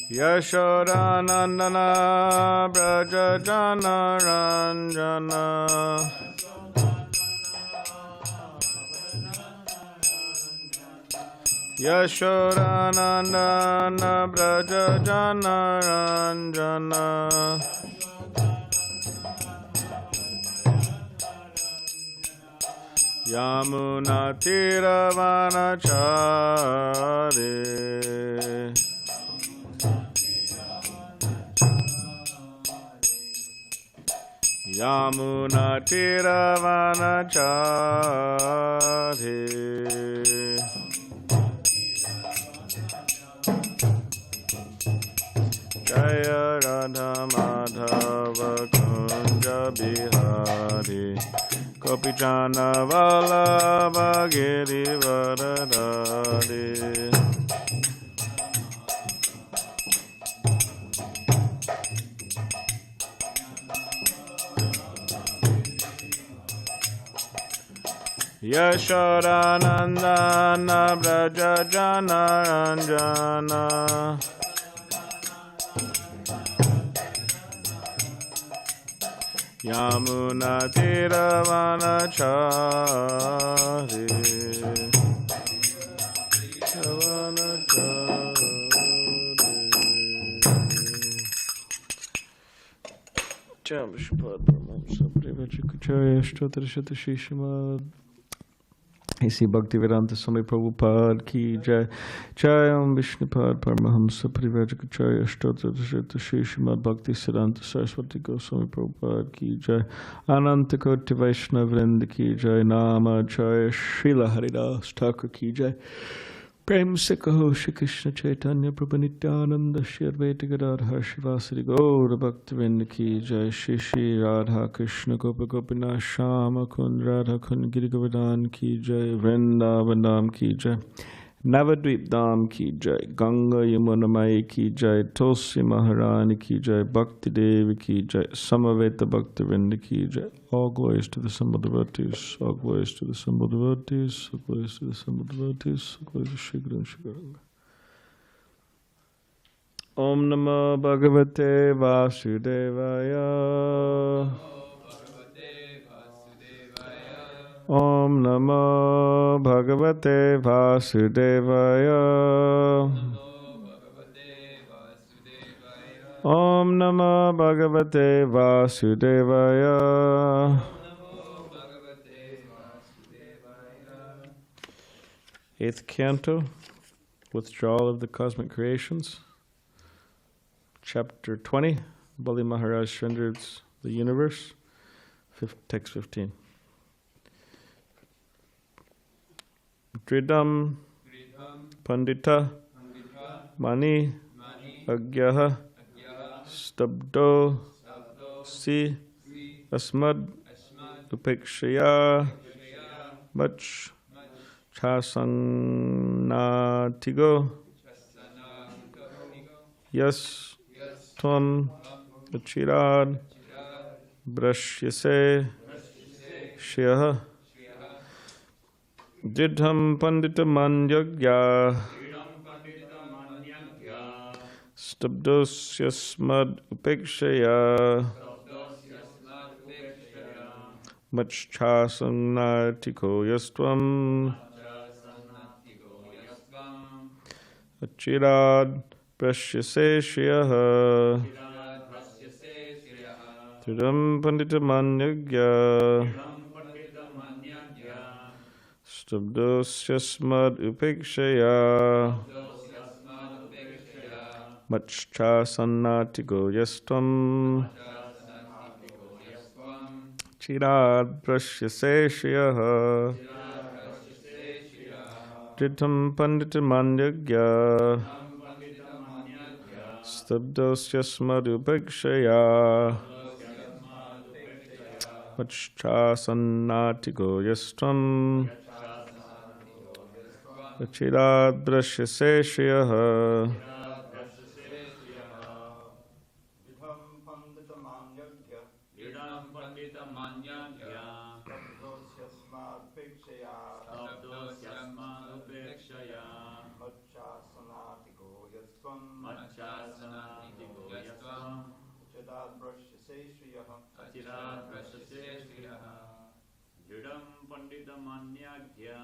Yashodanandana Braja Jana Ranjana Yashodanandana Braja Jana Ranjana Yamuna Tiravanachari Yamuna Tiravanachari Jaya Radha Madhava Kunja Bihari Gopijana Vallabha Girivaradari Yashodanandana Braja Jana Ranjana Yamuna Tiravanachari Jam Vishpad Brahmamsa Privachikacharya Shtotrashata Shishimad Isi Bhaktivedanta Swami Prabhupada Ki Jai Jayam Vishnupad Paramahamsa Privajikacharya Shtotrashata Shishimad Bhakti Siddhanta Saraswati Goswami Prabhupada Ki Jai Ananta Koti Vaishnava Vrinda Ki Jai Nama Jaya Srila Haridas Thakur Ki Jai Prem se kaho Shri Krishna Chaitanya Prabhu Nityananda Shri Advaita Gadadhar Shivasari Gaura Bhaktivinoda Ki Jai Shri Shri Radha Krishna Gopa Gopinath Shama Kund Radha Kund Giri Govardhan Ki Jai Vrindavan Dham Ki Jai Navadvip Dham Ki Jai Ganga Yamuna Mai Ki Jai Tulsi Maharani Ki Jai Bhakti Devi Ki Jai Samaveta Bhaktivinoda Ki Jai. All glories to the assembled devotees, all glories to the assembled devotees, all glories to the assembled devotees, all glories to Shri Guru and Shri Gauranga. Om Namo Bhagavate Vasudevaya. Om Namo Bhagavate Vasudevaya. Om Namo Bhagavate Vasudevaya. Eighth Canto, Withdrawal of the Cosmic Creations. Chapter 20, Bali Maharaj renders the universe. Text 15. Dridam Pandita Mani Agyaha Stabdo Si Asmad Upekshaya Mach Chasangnatigo Yas Tvam Achirad Brashyase Shyaha Didham Pandita Manyagya Stabdosyasmad Upekshaya Machchasangnatiko Yastvam Achirad Brashyase Shyaha Didham Pandita Manyagya Stabdosyasmad Upekshaya Machchasanatigo Yastvam Chirad Prashyase Shyaha Dridham Pandita Manyagya Stabdosyasmad Upekshaya Machchasanatigo Yastvam Chirad Prashyase Shyaha Jidam pandita manyagya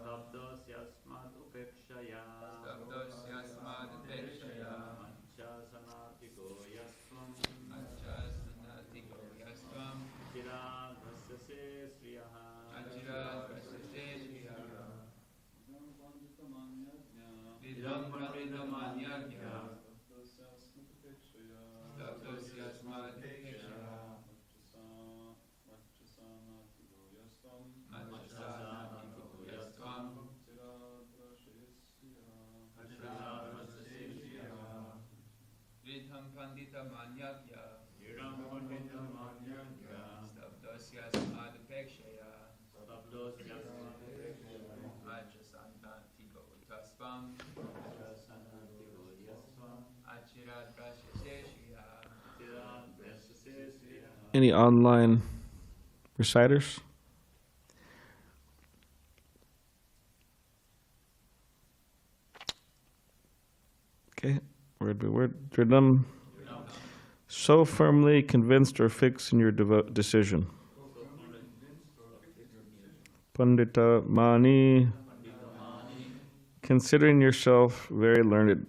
Sabdasyasmad upekshaya Manchasanati goyasvam Chiradvasyase sriyaha Idam pandita manyagya Sabdasyasmad upekshaya Vidham pandita manyagya Stabdosya samadupekshaya Machasantantigo utasvam Achirad prashaseshiya. Any online reciters? Okay, word by word. Dridam, so firmly convinced or fixed in your decision. Pandita Mani, considering yourself very learned.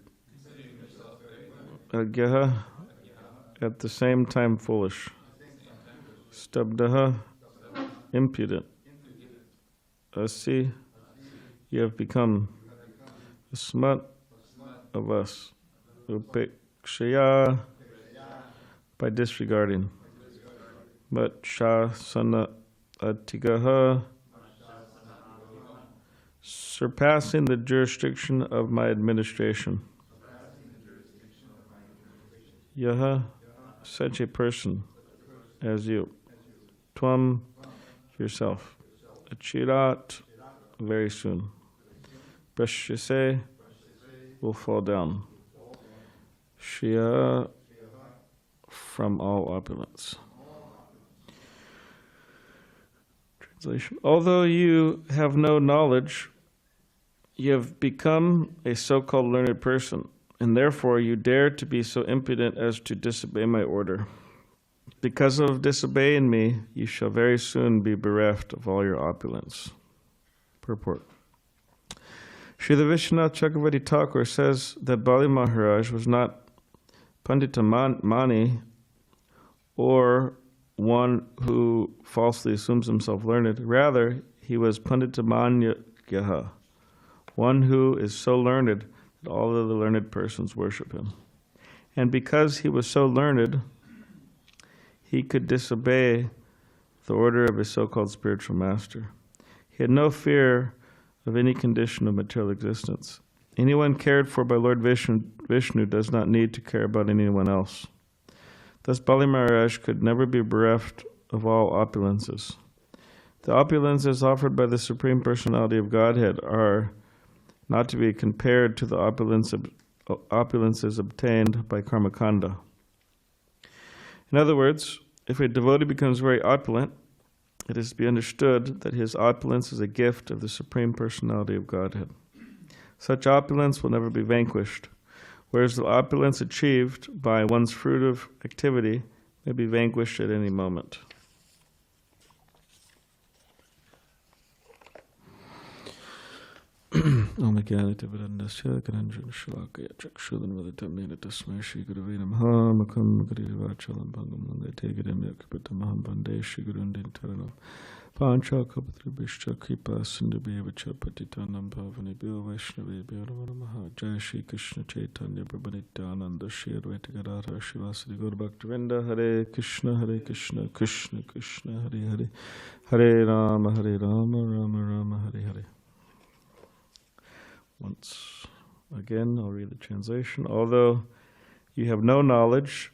Agyaha, at the same time foolish. Stabdaha, impudent. Asi, you have become. Asmat, of us. Upekshaya, by disregarding. Matshasana atigaha, surpassing the jurisdiction of my administration. Yaha, such a person as you. Tvam, yourself. Achirat, very soon. Prashyase, will fall down. Shriya, from all opulence. Translation. Although you have no knowledge, you have become a so-called learned person, and therefore you dare to be so impudent as to disobey my order. Because of disobeying me, you shall very soon be bereft of all your opulence. Purport. Srila Vishwanath Chakravarti Thakur says that Bali Maharaj was not Pandita Mani, or one who falsely assumes himself learned. Rather, he was Pandita Manyagyaha, one who is so learned that all of the learned persons worship him. And because he was so learned, he could disobey the order of his so-called spiritual master. He had no fear of any condition of material existence. Anyone cared for by Lord Vishnu does not need to care about anyone else. Thus Bali Maharaj could never be bereft of all opulences. The opulences offered by the Supreme Personality of Godhead are not to be compared to the opulences obtained by Karmakanda. In other words, if a devotee becomes very opulent, it is to be understood that his opulence is a gift of the Supreme Personality of Godhead. Such opulence will never be vanquished, whereas the opulence achieved by one's fruitive activity may be vanquished at any moment. Om Jnanati Varandasya Karanjan Shalakaya Chakshudan Vadatamena Tasmai Shri Gurave Namaha Makam Garivachalam Bhangam Nandate Gadam Yakapatamaham Bande Shri Gurundin Taranam Pancha Kapatri Bishcha Kripa Sindhubevacha Patitanam Bhavani Bhyo Vaishnavi Bhyo Namaha Jai Shri Krishna Chaitanya Prabhupada Shri Advaita Gadadhara Shivasadi Gaur Bhaktivinoda Hare Krishna Krishna Krishna Hare Hare Hare Rama Rama Rama Hare Hare. Once again, I'll read the translation. Although you have no knowledge,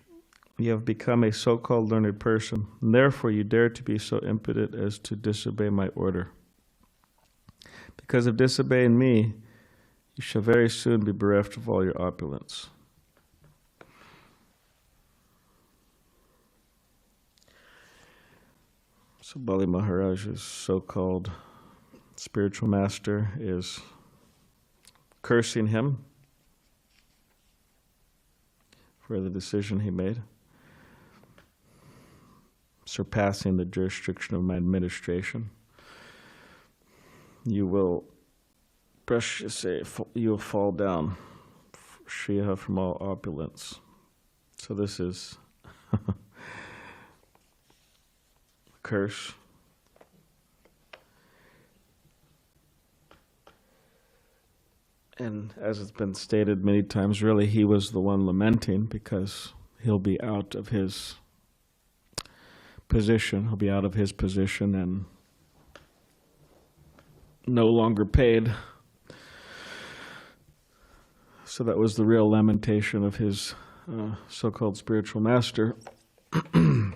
you have become a so-called learned person, and therefore you dare to be so impotent as to disobey my order. Because of disobeying me, you shall very soon be bereft of all your opulence. So Bali Maharaj's so-called spiritual master is cursing him for the decision he made, surpassing the jurisdiction of my administration. You will you will fall down, Shriya, from all opulence. So this is a curse. And as it's been stated many times, really he was the one lamenting because he'll be out of his position. He'll be out of his position and no longer paid. So that was the real lamentation of his so-called spiritual master. So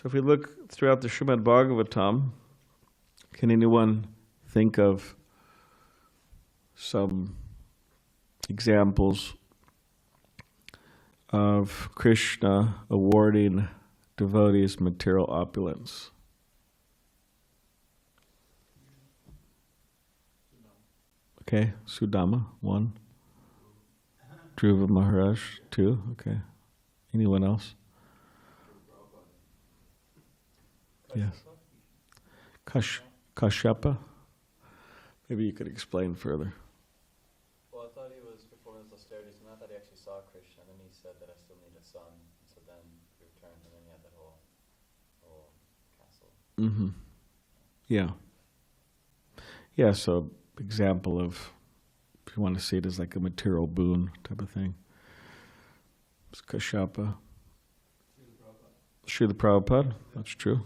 if we look throughout the Srimad Bhagavatam, can anyone think of some examples of Krishna awarding devotees material opulence? Okay, Sudama, 1. Dhruva Maharaj, 2. Okay. Anyone else? Yes. Kashyapa? Maybe you could explain further. Well, I thought he was performing his austerities, not that he actually saw Krishna, and then he said that I still need a son, so then he returned, and then he had that whole castle. Mm-hmm. Yeah. Yeah, so example of, if you want to see it as like a material boon type of thing. It's Kashyapa. Srila Prabhupada, that's true.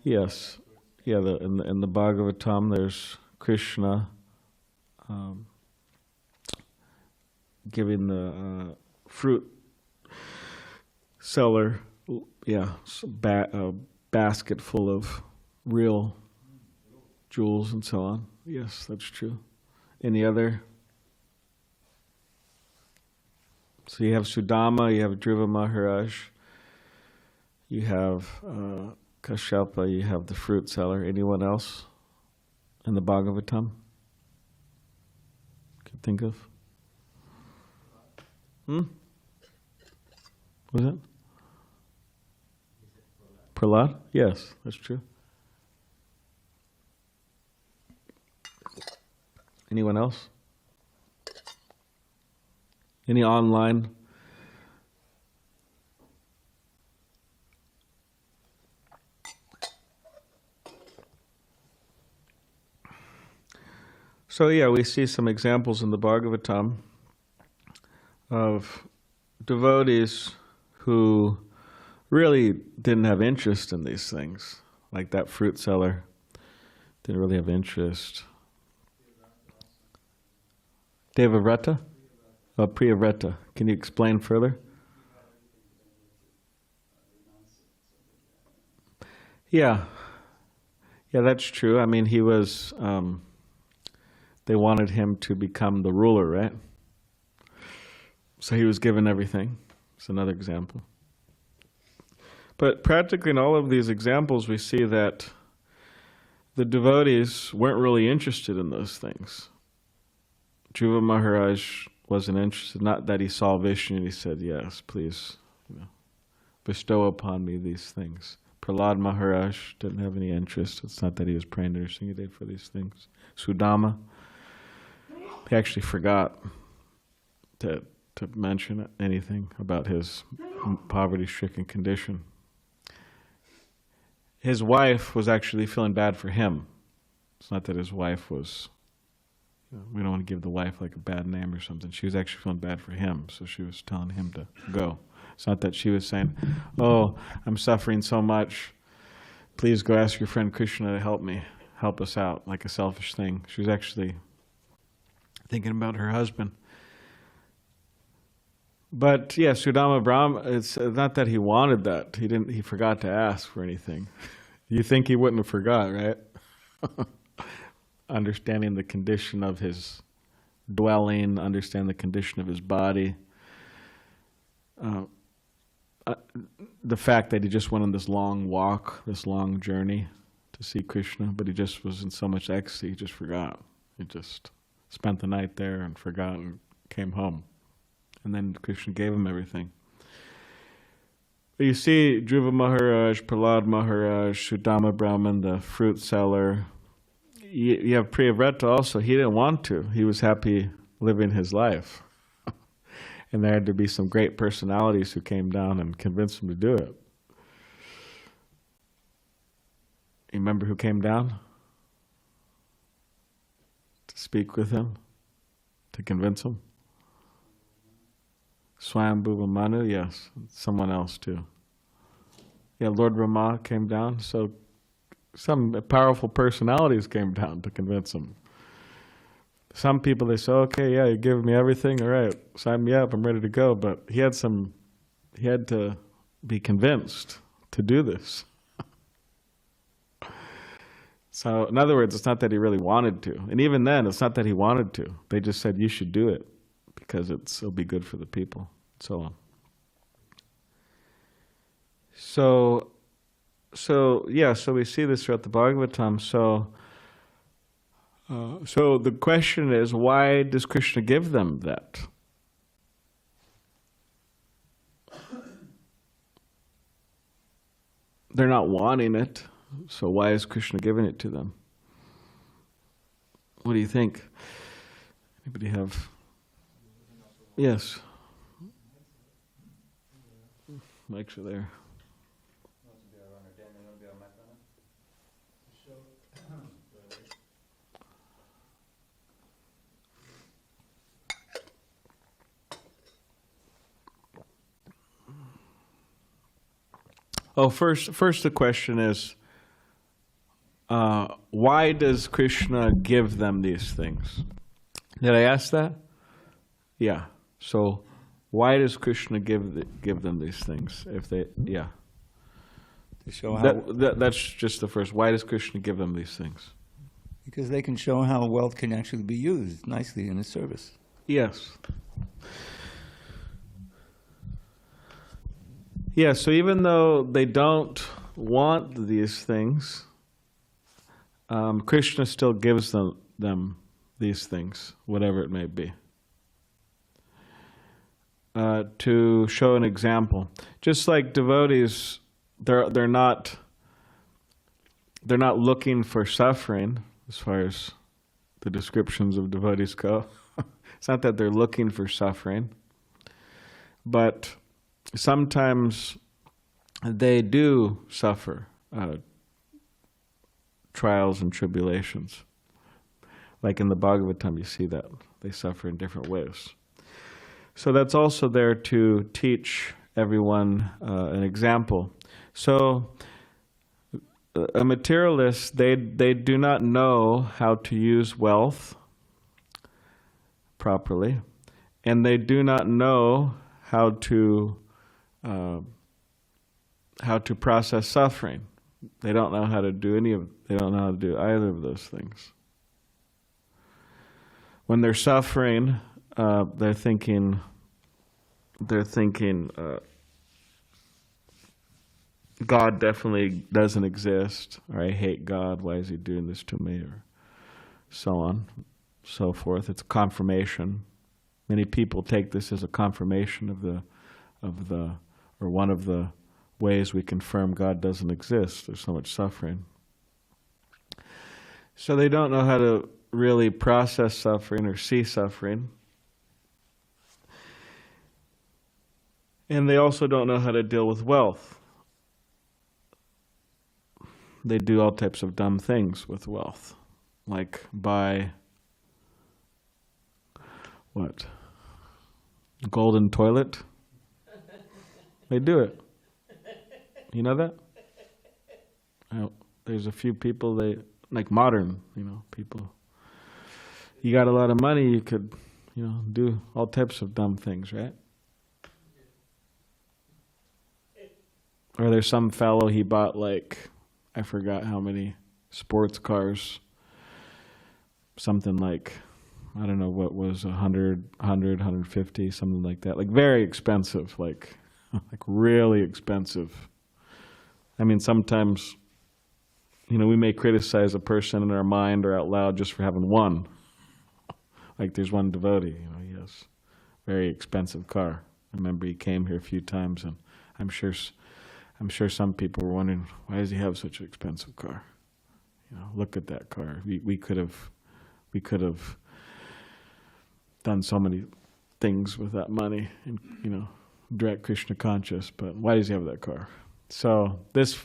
Yes. Yeah, in the Bhagavatam there's Krishna giving the fruit seller a basket full of real jewels and so on. Yes, that's true. Any other? So you have Sudama, you have Dhruva Maharaj, you have Kashyapa, you have the fruit seller. Anyone else in the Bhagavatam? Can you think of? Was it? Prahlad? Yes, that's true. Anyone else? Any online? So yeah, we see some examples in the Bhagavatam of devotees who really didn't have interest in these things. Like that fruit seller didn't really have interest. Devavrata? Oh, Priyavrata. Can you explain further? Yeah. Yeah, that's true. I mean, he was, they wanted him to become the ruler, right? So he was given everything. It's another example. But practically in all of these examples, we see that the devotees weren't really interested in those things. Dhruva Maharaj wasn't interested. Not that he saw Vishnu and he said, yes, please, bestow upon me these things. Prahlad Maharaj didn't have any interest. It's not that he was praying to Nrsimhadev for these things. Sudama, he actually forgot to mention anything about his poverty-stricken condition. His wife was actually feeling bad for him. It's not that his wife was, we don't want to give the wife like a bad name or something. She was actually feeling bad for him, so she was telling him to go. It's not that she was saying, oh, I'm suffering so much, please go ask your friend Krishna to help us out, like a selfish thing. She was actually thinking about her husband. But yeah, Sudama Brahma, it's not that he wanted that. He forgot to ask for anything. You think he wouldn't have forgot, right? Understanding the condition of his dwelling, understand the condition of his body. The fact that he just went on this long walk, this long journey to to see Krishna, but he just was in so much ecstasy, he just forgot. He just spent the night there and forgot and came home. And then Krishna gave him everything. But you see Dhruva Maharaj, Prahlad Maharaj, Sudama Brahman, the fruit seller. You have Priyavrata also. He didn't want to. He was happy living his life. And there had to be some great personalities who came down and convinced him to do it. You remember who came down to speak with him, to convince him? Swayambhuva Manu, yes. Someone else too. Yeah, Lord Rama came down. So some powerful personalities came down to convince him. Some people, they say, okay, yeah, you're giving me everything, all right, sign me up, I'm ready to go. But he had to be convinced to do this. So, in other words, it's not that he really wanted to. And even then, it's not that he wanted to. They just said, you should do it because it'll be good for the people, and so on. So we see this throughout the Bhagavatam. So the question is, why does Krishna give them that? They're not wanting it, so why is Krishna giving it to them? What do you think? Anybody have? Yes. Mics are there. Oh, first the question is, why does Krishna give them these things? Did I ask that? Yeah. So, why does Krishna give them these things? If they, yeah. To show how That's just the first. Why does Krishna give them these things? because they can show how wealth can actually be used nicely in his service. Yes. Yeah, so even though they don't want these things, Krishna still gives them these things, whatever it may be, to show an example. Just like devotees, they're not looking for suffering, as far as the descriptions of devotees go. It's not that they're looking for suffering, but sometimes they do suffer trials and tribulations. Like in the Bhagavatam, you see that. They suffer in different ways. So that's also there to teach everyone an example. So a materialist, they do not know how to use wealth properly, and they do not know how to process suffering. They don't know how to do they don't know how to do either of those things. When they're suffering, they're thinking, God definitely doesn't exist, or I hate God, why is he doing this to me, or so on, so forth. It's confirmation. Many people take this as a confirmation or one of the ways we confirm God doesn't exist. There's so much suffering. So they don't know how to really process suffering or see suffering. And they also don't know how to deal with wealth. They do all types of dumb things with wealth, like buy what? Golden toilet? They do it. You know that? There's a few people, like modern, people. You got a lot of money, you could, do all types of dumb things, right? Or there's some fellow, he bought I forgot how many sports cars, something like, I don't know what was 100, 150, something like that. Very expensive, like really expensive. I mean, sometimes, we may criticize a person in our mind or out loud just for having one. Like there's one devotee, he has a very expensive car. I remember he came here a few times, and I'm sure some people were wondering, why does he have such an expensive car? Look at that car. We could have done so many things with that money, and direct Krishna conscious. But why does he have that car? So this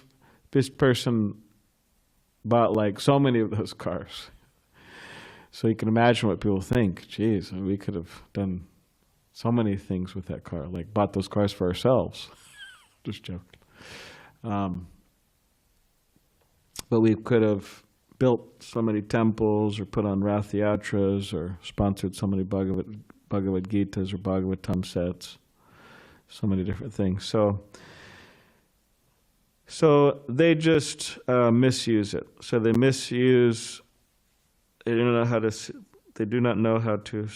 person bought like so many of those cars. So you can imagine what people think. Geez, we could have done so many things with that car, like bought those cars for ourselves. Just joking. But we could have built so many temples or put on Rath Yatras or sponsored so many Bhagavad Gitas or Bhagavatam sets. So many different things. So they just misuse it. So they misuse. They do not know how to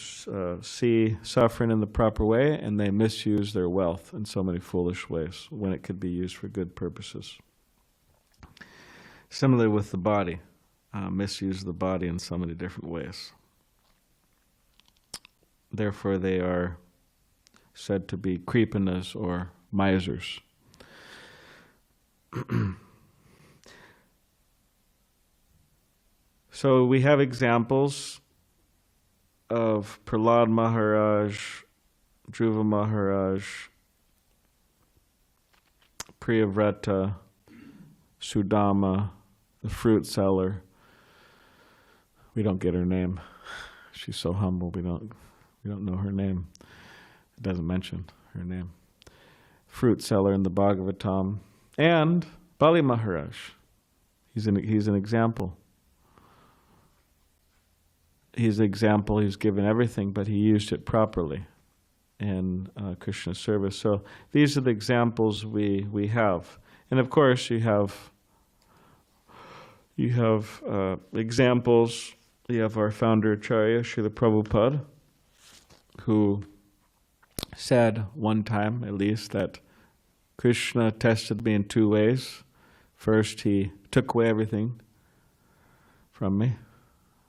see suffering in the proper way, and they misuse their wealth in so many foolish ways when it could be used for good purposes. Similarly with the body, misuse the body in so many different ways. Therefore, they are said to be kripanas or misers. So we have examples of Prahlad Maharaj, Dhruva Maharaj, Priyavrata, Sudama, the fruit seller. We don't get her name. She's so humble. We don't know her name. It doesn't mention her name. Fruit seller in the Bhagavatam, and Bali Maharaj. He's an example. He's an example. He's given everything, but he used it properly in Krishna's service. So these are the examples we have, and of course you have examples. You have our founder Acharya Srila Prabhupada, who said one time at least that Krishna tested me in two ways. First, he took away everything from me.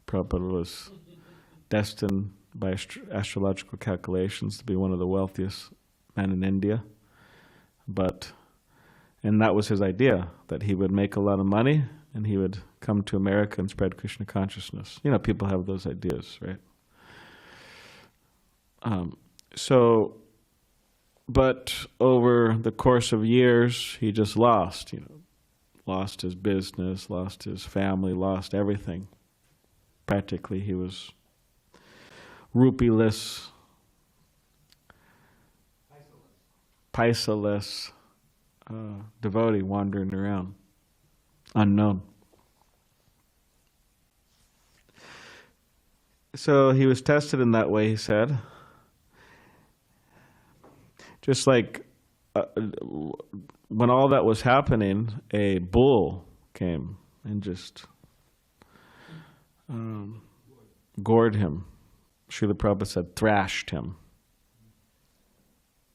Prabhupada was destined by astrological calculations to be one of the wealthiest men in India. And that was his idea, that he would make a lot of money and he would come to America and spread Krishna consciousness. People have those ideas, right? But over the course of years, he just lost, lost his business, lost his family, lost everything. Practically, he was rupee-less, paisa-less devotee wandering around, unknown. So he was tested in that way, he said. Just like when all that was happening, a bull came and just gored him. Srila Prabhupada said, thrashed him.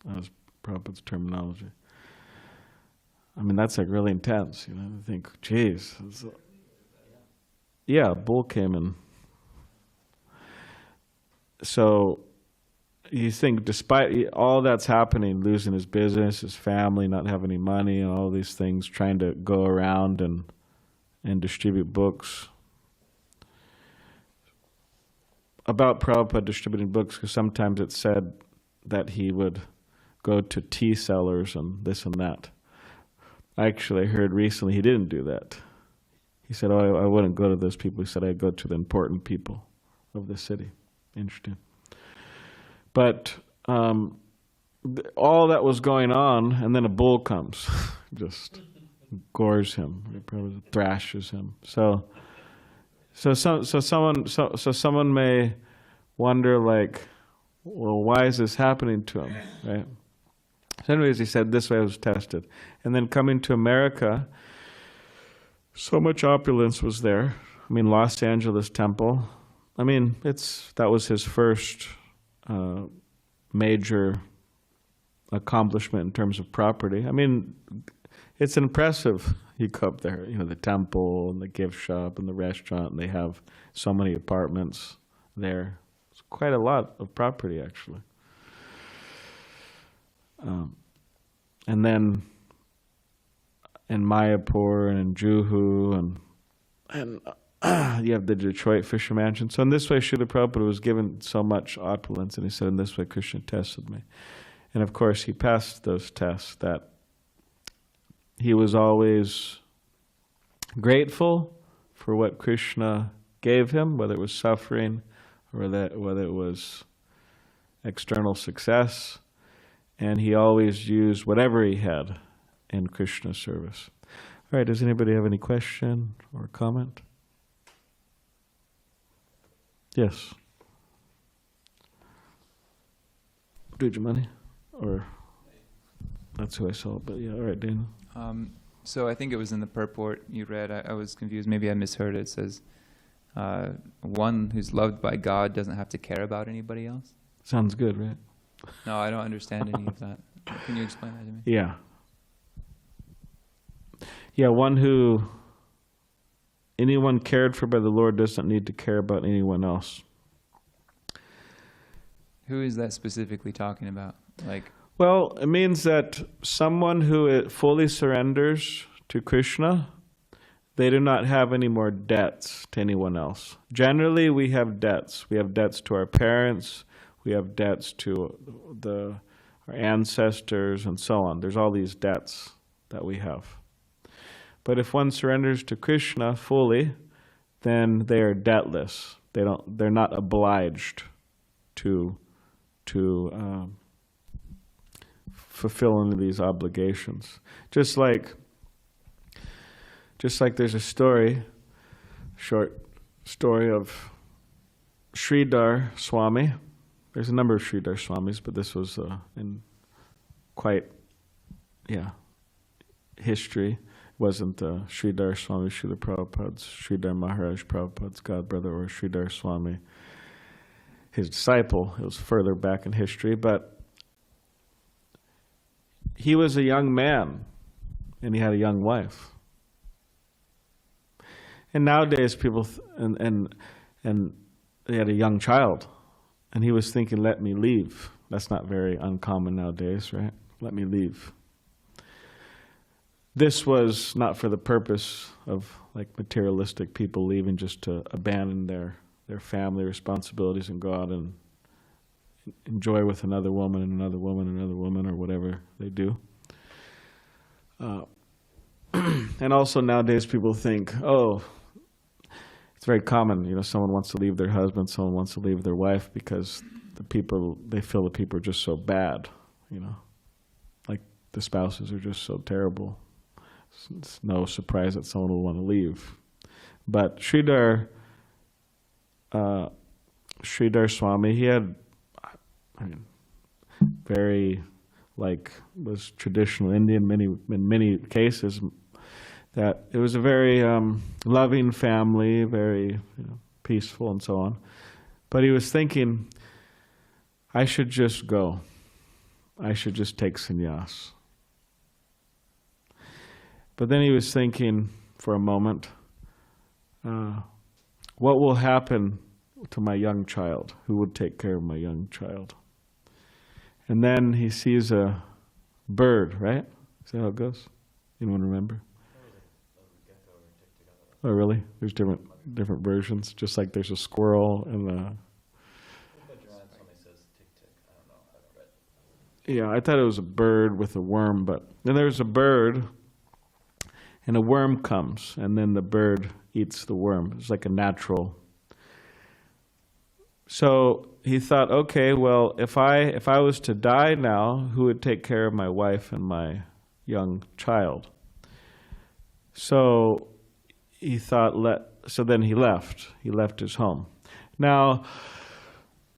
That was Prabhupada's terminology. I mean, that's like really intense, I think, geez. Yeah, a bull came in. So you think despite all that's happening, losing his business, his family, not having any money, and all these things, trying to go around and distribute books. About Prabhupada distributing books, because sometimes it's said that he would go to tea sellers and this and that. Actually, I heard recently he didn't do that. He said, I wouldn't go to those people. He said, I'd go to the important people of the city. Interesting. But all that was going on, and then a bull comes, just gores him, probably thrashes him. So someone may wonder, like, well, why is this happening to him, right? So anyways, he said this way I was tested. And then coming to America, so much opulence was there. I mean, Los Angeles Temple. I mean, that was his first major accomplishment in terms of property. I mean, it's impressive. You go up there, the temple and the gift shop and the restaurant, and they have so many apartments there. It's quite a lot of property, actually. And then in Mayapur and in Juhu and you have the Detroit Fisher Mansion. So in this way, Srila Prabhupada was given so much opulence, and he said, in this way, Krishna tested me. And of course, he passed those tests, that he was always grateful for what Krishna gave him, whether it was suffering or whether it was external success. And he always used whatever he had in Krishna's service. All right, does anybody have any question or comment? Yes. Did you money? Or that's who I saw, but yeah, all right, Dana. So I think it was in the purport you read. I was confused. Maybe I misheard it. It says, one who's loved by God doesn't have to care about anybody else. Sounds good, right? No, I don't understand any of that. Can you explain that to me? Yeah. Yeah, anyone cared for by the Lord doesn't need to care about anyone else. Who is that specifically talking about? Well, it means that someone who fully surrenders to Krishna, they do not have any more debts to anyone else. Generally, we have debts. We have debts to our parents. We have debts to our ancestors and so on. There's all these debts that we have. But if one surrenders to Krishna fully, then they are debtless. They're not obliged to fulfill any of these obligations. Just like there's a short story of Sridhar Swami. There's a number of Sridhar Swamis, but this was in quite, history. It wasn't Sridhar Swami, Srila Prabhupada's, Sridhar Maharaj Prabhupada's godbrother, or Sridhar Swami, his disciple. It was further back in history, but he was a young man, and he had a young wife. And nowadays, people and they had a young child, and he was thinking, "Let me leave." That's not very uncommon nowadays, right? Let me leave. This was not for the purpose of materialistic people leaving just to abandon their family responsibilities and go out and enjoy with another woman and another woman and another woman, or whatever they do. And also nowadays people think, it's very common, someone wants to leave their husband, someone wants to leave their wife because they feel the people are just so bad, like the spouses are just so terrible. It's no surprise that someone will want to leave. But Sridhar Swami, he had, was traditional Indian in many cases, that it was a very loving family, very peaceful and so on. But he was thinking, I should just go. I should just take sannyas. But then he was thinking for a moment, what will happen to my young child? Who would take care of my young child? And then he sees a bird, right? Is that how it goes? Anyone remember? Oh, really? There's different versions, just like there's a squirrel and a... Yeah, I thought it was a bird with a worm, but then there's a bird and a worm comes, and then the bird eats the worm. It's like a natural. So he thought, okay, well, if I was to die now, who would take care of my wife and my young child? So he thought, so then he left. He left his home. Now,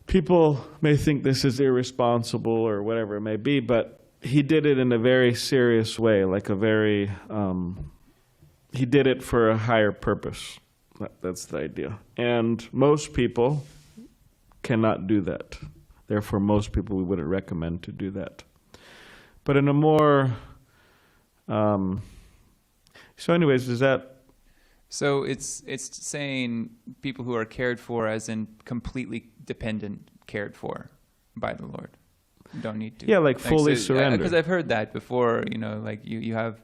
people may think this is irresponsible or whatever it may be, but he did it in a very serious way, he did it for a higher purpose. That's the idea. And most people cannot do that. Therefore, most people we wouldn't recommend to do that. But in a more So anyways, does that... So it's saying people who are cared for as in completely dependent, cared for by the Lord. You don't need to. Yeah, like fully surrendered. Because I've heard that before, like you have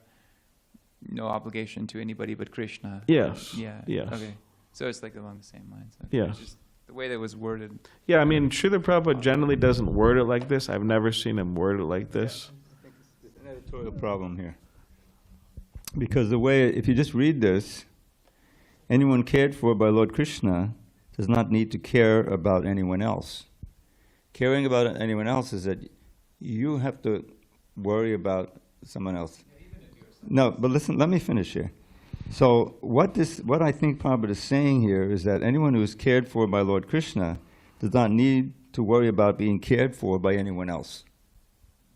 no obligation to anybody but Krishna. Yes. Yeah. Yes. Okay. So it's like along the same lines. Okay. Yes. It's just the way that it was worded. Yeah, I mean, Srila Prabhupada generally doesn't word it like this. I've never seen him word it like this. There's an editorial problem here. Because the way, if you just read this, anyone cared for by Lord Krishna does not need to care about anyone else. Caring about anyone else is that you have to worry about someone else. No, but listen, let me finish here. So what I think Prabhupada is saying here is that anyone who is cared for by Lord Krishna does not need to worry about being cared for by anyone else.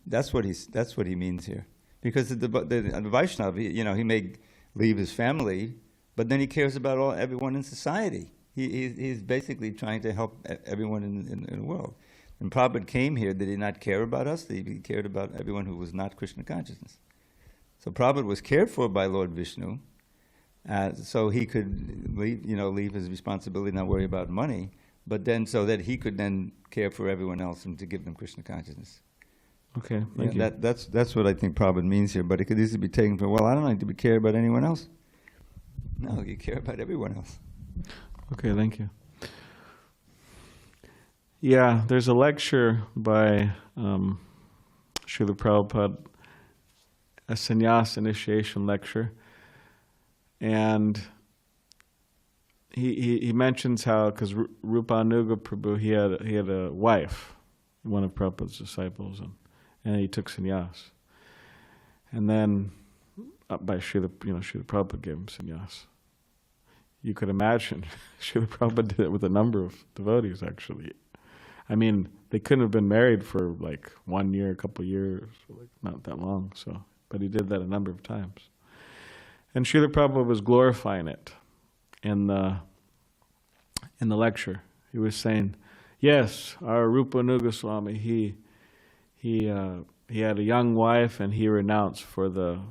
That's what he means here. Because the Vaishnava, he may leave his family, but then he cares about everyone in society. He's basically trying to help everyone in the world. When Prabhupada came here, did he not care about us? He cared about everyone who was not Krishna consciousness. So Prabhupada was cared for by Lord Vishnu, so he could leave his responsibility, not worry about money, but then so that he could then care for everyone else and to give them Krishna consciousness. Okay, thank you. That's what I think Prabhupada means here, but it could easily be taken for, well, I don't need to be care about anyone else. No, you care about everyone else. Okay, thank you. Yeah, there's a lecture by Srila Prabhupada, a sannyas initiation lecture, and he mentions how, because Rupanuga Prabhu, he had a wife, one of Prabhupada's disciples, and he took sannyas. And then, by Srila Prabhupada gave him sannyas. You could imagine, Srila Prabhupada did it with a number of devotees, actually. I mean, they couldn't have been married for like 1 year, a couple of years, like not that long, but he did that a number of times. And Srila Prabhupada was glorifying it in the lecture. He was saying, yes, our Rupanuga Swami, he had a young wife and he renounced for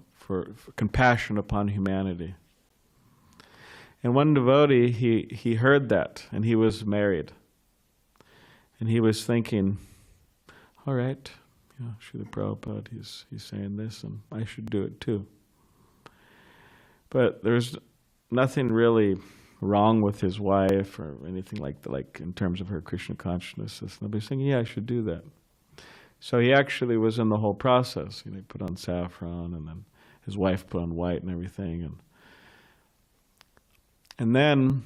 compassion upon humanity. And one devotee, he heard that, and he was married. And he was thinking, all right, Srila Prabhupada, he's saying this, and I should do it too. But there's nothing really wrong with his wife or anything like that, like in terms of her Krishna consciousness. Nobody's saying, yeah, I should do that. So he actually was in the whole process. He put on saffron, and then his wife put on white and everything. And then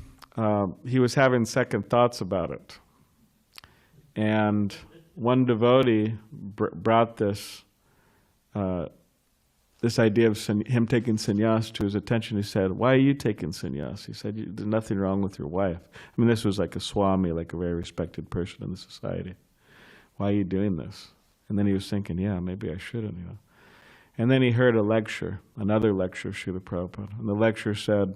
he was having second thoughts about it. And one devotee brought this idea of him taking sannyas to his attention. He said, why are you taking sannyas? He said, there's nothing wrong with your wife. I mean, this was like a swami, like a very respected person in the society. Why are you doing this? And then he was thinking, yeah, maybe I shouldn't, And then he heard another lecture of Srila Prabhupada. And the lecture said,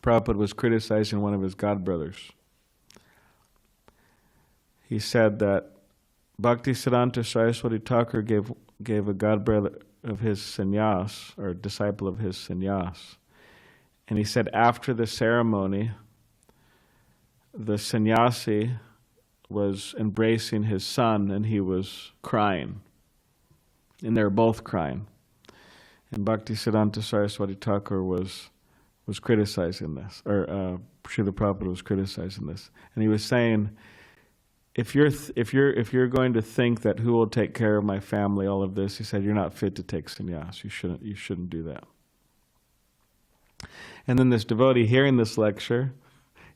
Prabhupada was criticizing one of his godbrothers. He said that Bhaktisiddhanta Saraswati Thakur gave a godbrother of his sannyas, or disciple of his sannyas. And he said after the ceremony, the sannyasi was embracing his son and he was crying. And they were both crying. And Bhaktisiddhanta Saraswati Thakur was criticizing this, or Srila Prabhupada was criticizing this. And he was saying, if you're going to think that who will take care of my family, all of this, he said, you're not fit to take sannyas. You shouldn't do that. And then this devotee hearing this lecture,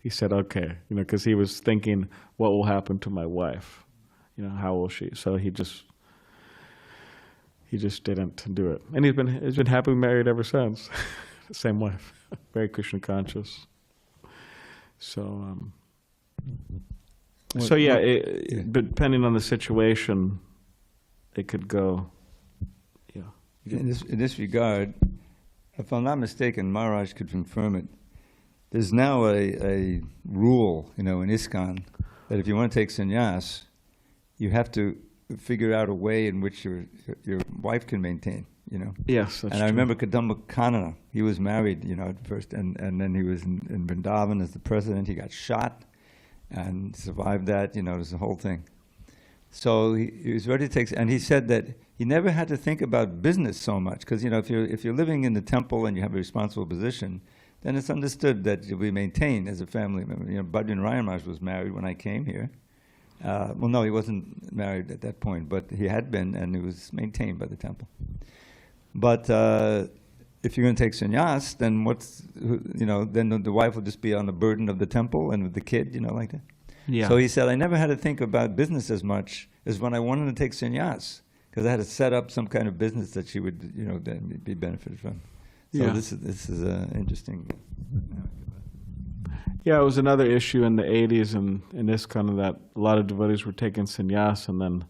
he said, okay, because he was thinking, what will happen to my wife? How will she? So he just didn't do it. And he's been happily married ever since. Same wife, very Krishna conscious. So depending on the situation, it could go. Yeah. In this regard, if I'm not mistaken, Maharaj could confirm it. There's now a rule, in ISKCON, that if you want to take sannyas, you have to figure out a way in which your wife can maintain. you know. Yes, that's And true. I remember Kadamba Kanana, he was married, you know, at first, and then he was in Vrindavan as the president. He got shot and survived that, you know, it was the whole thing. So he was ready to take, and he said that he never had to think about business so much, because, you know, if you're living in the temple and you have a responsible position, then it's understood that you'll be maintained as a family member. You know, Bhadran Raya Maharaj was married when I came here. Well, no, he wasn't married at that point, but he had been, and he was maintained by the temple. But if you're going to take sannyas, then then the wife will just be on the burden of the temple and with the kid, you know, like that. Yeah. So he said, I never had to think about business as much as when I wanted to take sannyas, because I had to set up some kind of business that she would, you know, then be benefited from. So Yeah. this is interesting. Yeah, it was another issue in the 80s and in ISKCON that a lot of devotees were taking sannyas, and then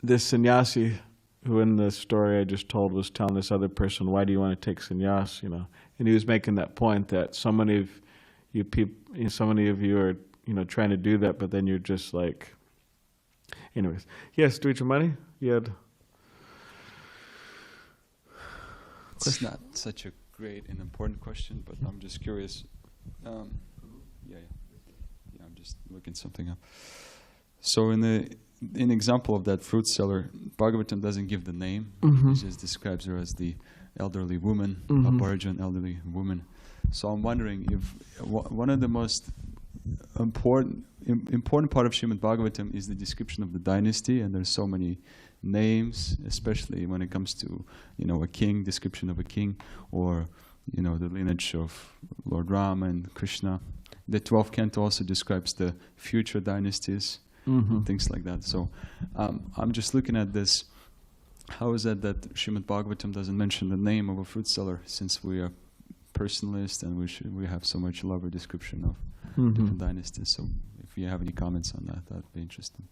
this sannyasi, who in the story I just told was telling this other person, why do you want to take sannyas, you know? And he was making that point that so many of you people, so many of you are, you know, trying to do that, but then you're just like, anyways. Yes, Money, you had... It's not such a great and important question, but I'm just curious. Yeah, I'm just looking something up. So in example of that fruit seller, Bhagavatam doesn't give the name. Mm-hmm. It just describes her as the elderly woman, Mm-hmm. Abharjan, elderly woman. So I'm wondering if one of the most important part of Srimad Bhagavatam is the description of the dynasty, and there's so many names, especially when it comes to, you know, a king, description of a king, or, you know, the lineage of Lord Rama and Krishna. The 12th canto also describes the future dynasties, Mm-hmm. and things like that. So I'm just looking at this. How is it that Srimad Bhagavatam doesn't mention the name of a fruit seller, since we are personalist and we have so much love or description of different dynasties? So if you have any comments on that, that'd be interesting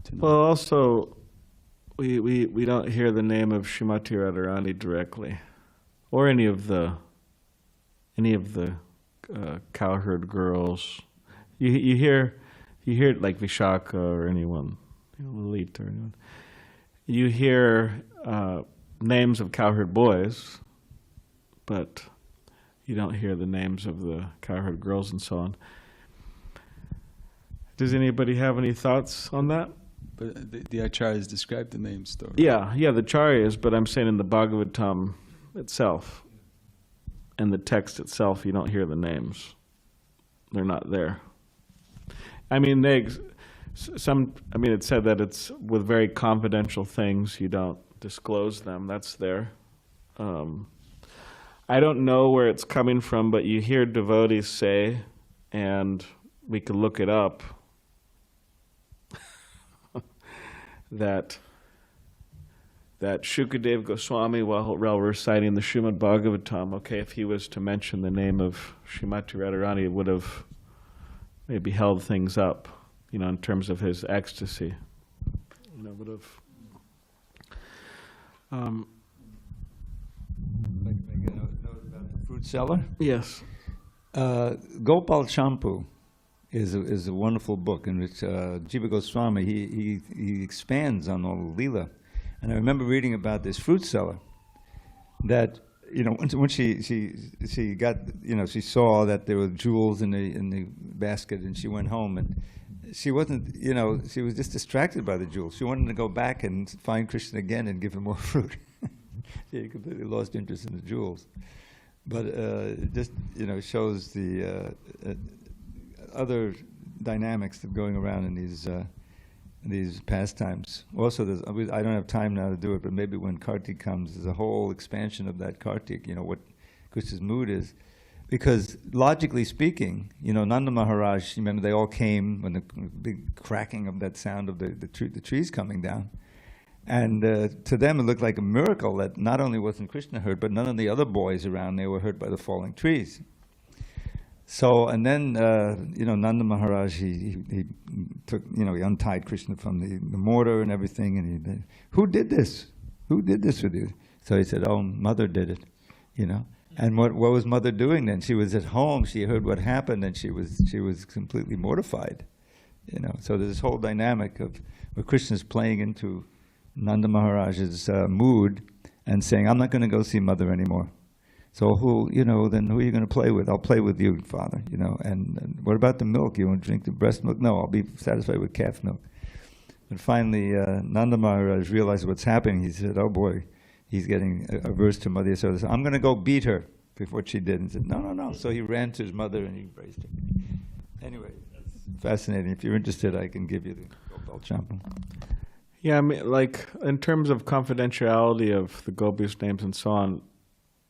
to know. Well, also, we don't hear the name of Srimati Radharani directly, or any of the cowherd girls. You hear it like Vishaka or anyone, you know, Lalit or anyone. You hear names of cowherd boys, but you don't hear the names of the cowherd girls and so on. Does anybody have any thoughts on that? But the acharyas describe the names, though. Right? Yeah, the Charyas, but I'm saying in the Bhagavatam itself, and the text itself, you don't hear the names. They're not there. I mean, it said that it's with very confidential things, you don't disclose them. That's there. I don't know where it's coming from, but you hear devotees say, and we could look it up, that Shukadev Goswami, while reciting the Srimad Bhagavatam, okay, if he was to mention the name of Srimati Radharani, it would have maybe held things up, you know, in terms of his ecstasy. You know, would have. Make a note about the fruit seller. Yes. Gopal Champu is a wonderful book in which Jiva Goswami he expands on all the Leela. And I remember reading about this fruit seller that, you know, when she got, you know, she saw that there were jewels in the basket, and she went home, and she wasn't, you know, she was just distracted by the jewels. She wanted to go back and find Krishna again and give him more fruit. She completely lost interest in the jewels. But it just, you know, shows the other dynamics of going around in these pastimes. Also, I don't have time now to do it, but maybe when Kartik comes, there's a whole expansion of that Kartik, you know, what Krishna's mood is. Because logically speaking, you know, Nanda Maharaj, remember they all came when the big cracking of that sound of the trees coming down. And to them it looked like a miracle that not only wasn't Krishna hurt, but none of the other boys around there were hurt by the falling trees. So, and then, you know, Nanda Maharaj, he took, you know, he untied Krishna from the mortar and everything, and he, who did this? Who did this with you? So he said, oh, Mother did it, you know. And what was Mother doing then? She was at home, she heard what happened, and she was completely mortified, you know. So there's this whole dynamic of where Krishna's playing into Nanda Maharaj's mood and saying, I'm not going to go see mother anymore. So then who are you going to play with? I'll play with you, father, and what about the milk? You want to drink the breast milk? No, I'll be satisfied with calf milk. And finally, Nanda Maharaj realized what's happening. He said, oh boy, he's getting averse to Mother Yasoda. So I'm going to go beat her before she did. And said, no. So he ran to his mother and he embraced her. Anyway, that's fascinating. If you're interested, I can give you the Gopal Champa. Yeah, I mean, like, in terms of confidentiality of the gopis' names and so on,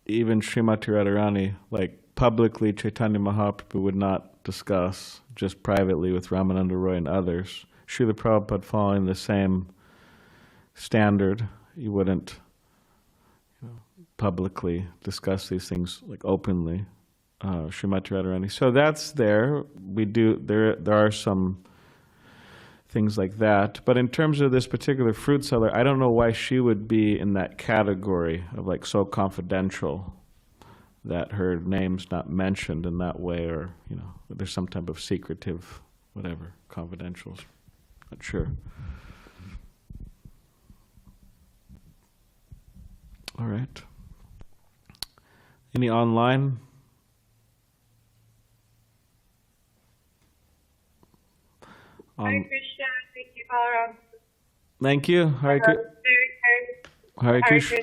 even Srimati Radharani, like, publicly Chaitanya Mahaprabhu would not discuss, just privately with Ramananda Roy and others. Srila Prabhupada following the same standard, he wouldn't publicly discuss these things, like, openly. Srimati Radharani. So that's there. There are some things like that. But in terms of this particular fruit seller, I don't know why she would be in that category of like so confidential that her name's not mentioned in that way, or there's some type of secretive, whatever, confidential. Not sure. All right. Any online? Hare Krishna, thank you, Balaram. Thank you. Hare Krishna.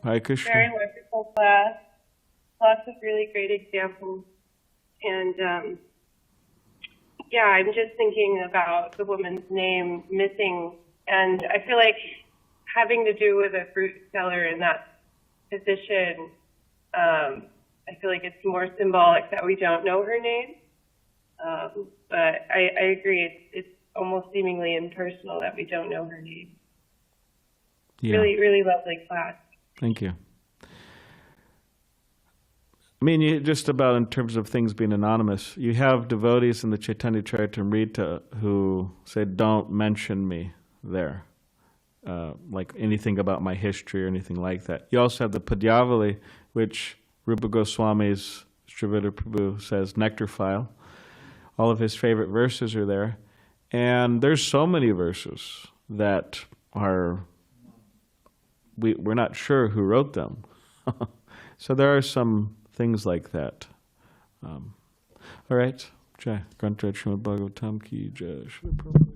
Hare Krishna. Very wonderful class. Lots of really great examples. And I'm just thinking about the woman's name missing. And I feel like having to do with a fruit seller in that position, I feel like it's more symbolic that we don't know her name. But I agree, it's almost seemingly impersonal that we don't know her name. Yeah. Really, really lovely class. Thank you. I mean, just about in terms of things being anonymous, you have devotees in the Chaitanya Charitamrita who say, don't mention me there, like anything about my history or anything like that. You also have the Padyavali, which Rupa Goswami's Srivadar Prabhu says, nectar file. All of his favorite verses are there. And there's so many verses that are, we're not sure who wrote them. So there are some things like that. All right. Jai. Granth Srimad Bhagavatam ki jai. Shri Prabhu.